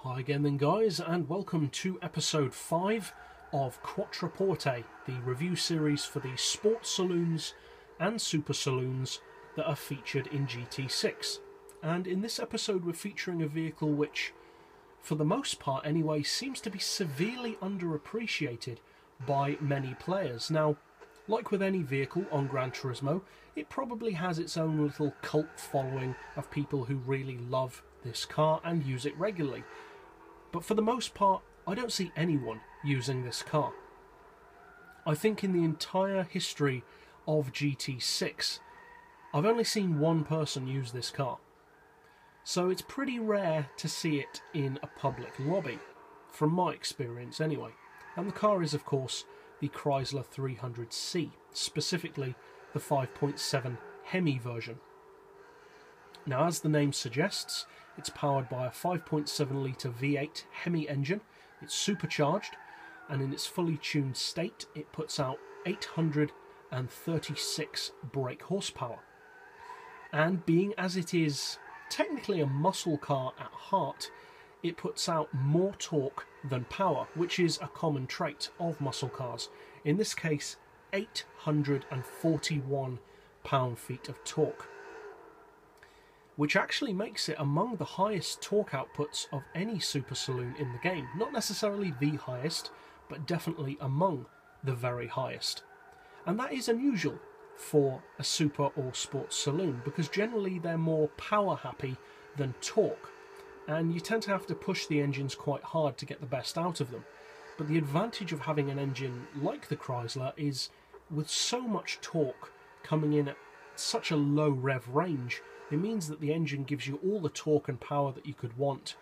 Hi again then guys, and welcome to episode 5 of Quattroporte, the review series for the sports saloons and super saloons that are featured in GT6. And in this episode we're featuring a vehicle which, for the most part anyway, seems to be severely underappreciated by many players. Now, like with any vehicle on Gran Turismo, it probably has its own little cult following of people who really love this car and use it regularly. But for the most part, I don't see anyone using this car. I think in the entire history of GT6, I've only seen one person use this car. So it's pretty rare to see it in a public lobby, from my experience anyway. And the car is, of course, the Chrysler 300C, specifically the 5.7 Hemi version. Now, as the name suggests, it's powered by a 5.7 litre V8 Hemi engine. It's supercharged, and in its fully tuned state, it puts out 836 brake horsepower. And being as it is technically a muscle car at heart, it puts out more torque than power, which is a common trait of muscle cars. In this case, 841 pound-feet of torque, which actually makes it among the highest torque outputs of any super saloon in the game. Not necessarily the highest, but definitely among the very highest. And that is unusual for a super or sports saloon, because generally they're more power happy than torque, and you tend to have to push the engines quite hard to get the best out of them. But the advantage of having an engine like the Chrysler is, with so much torque coming in at such a low rev range, it means that the engine gives you all the torque and power that you could want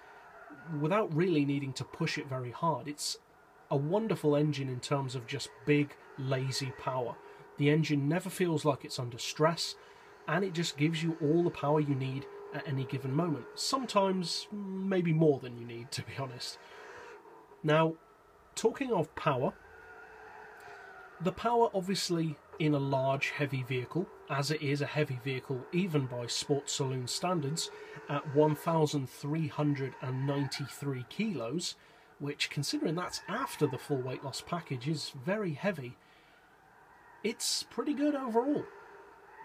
without really needing to push it very hard. It's a wonderful engine in terms of just big, lazy power. The engine never feels like it's under stress, and it just gives you all the power you need at any given moment. Sometimes maybe more than you need, to be honest. Now, talking of power, the power obviously in a large heavy vehicle, as it is a heavy vehicle even by sports saloon standards, at 1,393 kilos, which, considering that's after the full weight loss package, is very heavy. It's pretty good overall.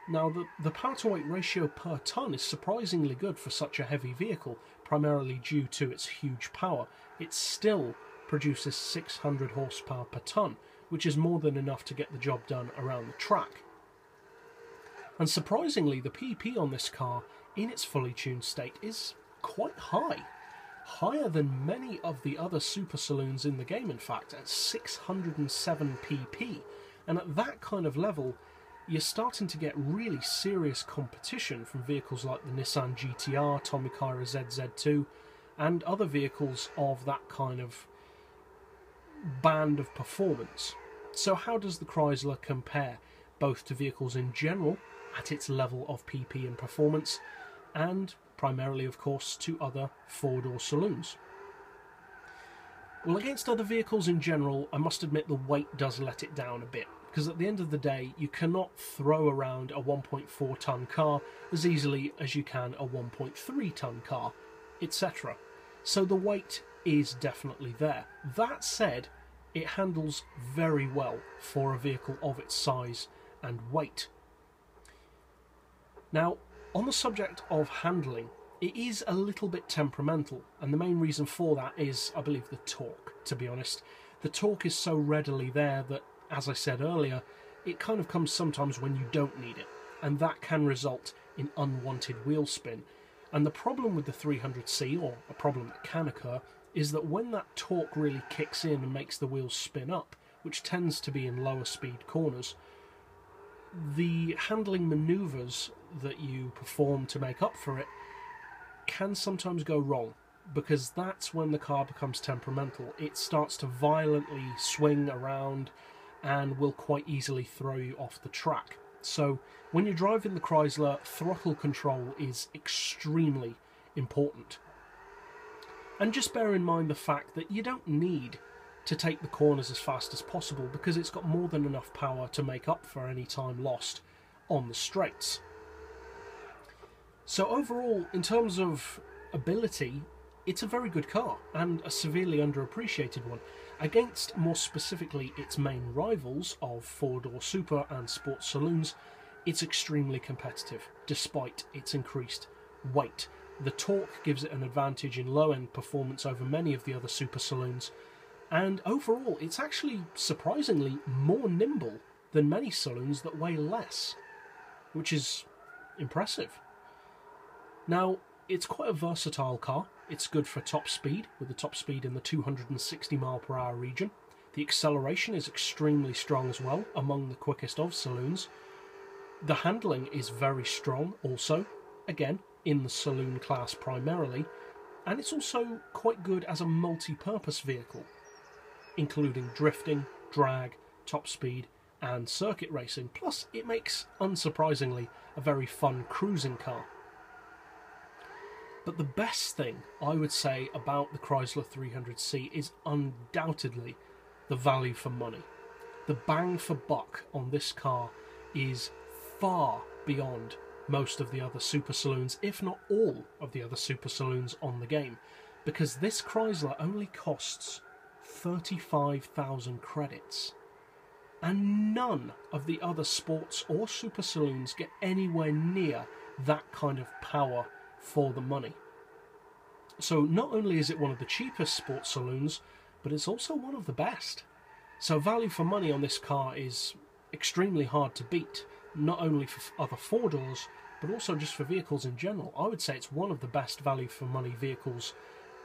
Now, the power to weight ratio per tonne is surprisingly good for such a heavy vehicle, primarily due to its huge power. It still produces 600 horsepower per tonne, which is more than enough to get the job done around the track. And surprisingly, the PP on this car, in its fully tuned state, is quite high. Higher than many of the other super saloons in the game, in fact, at 607 PP. And at that kind of level, you're starting to get really serious competition from vehicles like the Nissan GTR, Tomicara ZZ2, and other vehicles of that kind of band of performance. So how does the Chrysler compare, both to vehicles in general at its level of PP and performance, and primarily, of course, to other four-door saloons? Well, against other vehicles in general, I must admit the weight does let it down a bit, because at the end of the day, you cannot throw around a 1.4 tonne car as easily as you can a 1.3 tonne car, etc. So the weight is definitely there. That said, it handles very well for a vehicle of its size and weight. Now, on the subject of handling, it is a little bit temperamental, and the main reason for that is, I believe, the torque, to be honest. The torque is so readily there that, as I said earlier, it kind of comes sometimes when you don't need it, and that can result in unwanted wheel spin. And the problem with the 300C, or a problem that can occur, is that when that torque really kicks in and makes the wheels spin up, which tends to be in lower speed corners, the handling manoeuvres that you perform to make up for it can sometimes go wrong, because that's when the car becomes temperamental. It starts to violently swing around and will quite easily throw you off the track. So when you're driving the Chrysler, throttle control is extremely important. And just bear in mind the fact that you don't need to take the corners as fast as possible, because it's got more than enough power to make up for any time lost on the straights. So overall, in terms of ability, it's a very good car, and a severely underappreciated one. Against, more specifically, its main rivals of four-door super and sports saloons, it's extremely competitive, despite its increased weight. The torque gives it an advantage in low-end performance over many of the other super saloons, and overall it's actually surprisingly more nimble than many saloons that weigh less, which is impressive. Now, it's quite a versatile car. It's good for top speed, with the top speed in the 260 mph region. The acceleration is extremely strong as well, among the quickest of saloons. The handling is very strong also, again, in the saloon class primarily, and it's also quite good as a multi-purpose vehicle, including drifting, drag, top speed, and circuit racing. Plus, it makes, unsurprisingly, a very fun cruising car. But the best thing I would say about the Chrysler 300C is undoubtedly the value for money. The bang for buck on this car is far beyond most of the other super saloons, if not all of the other super saloons on the game, because this Chrysler only costs 35,000 credits, and none of the other sports or super saloons get anywhere near that kind of power for the money. So not only is it one of the cheapest sports saloons, but it's also one of the best. So value for money on this car is extremely hard to beat, not only for other four-doors, but also just for vehicles in general. I would say it's one of the best value for money vehicles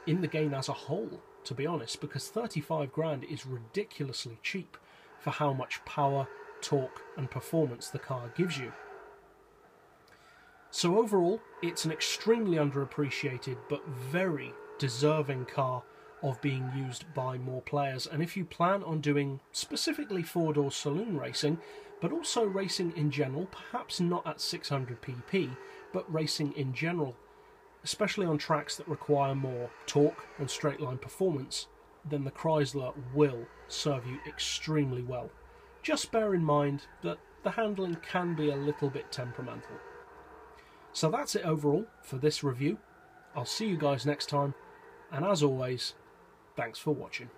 in the game as a whole, to be honest, because 35 grand is ridiculously cheap for how much power, torque and performance the car gives you. So overall, it's an extremely underappreciated but very deserving car of being used by more players. And if you plan on doing specifically four-door saloon racing, but also racing in general, perhaps not at 600 pp, but racing in general, especially on tracks that require more torque and straight line performance, then the Chrysler will serve you extremely well. Just bear in mind that the handling can be a little bit temperamental. So that's it overall for this review. I'll see you guys next time, and as always, thanks for watching.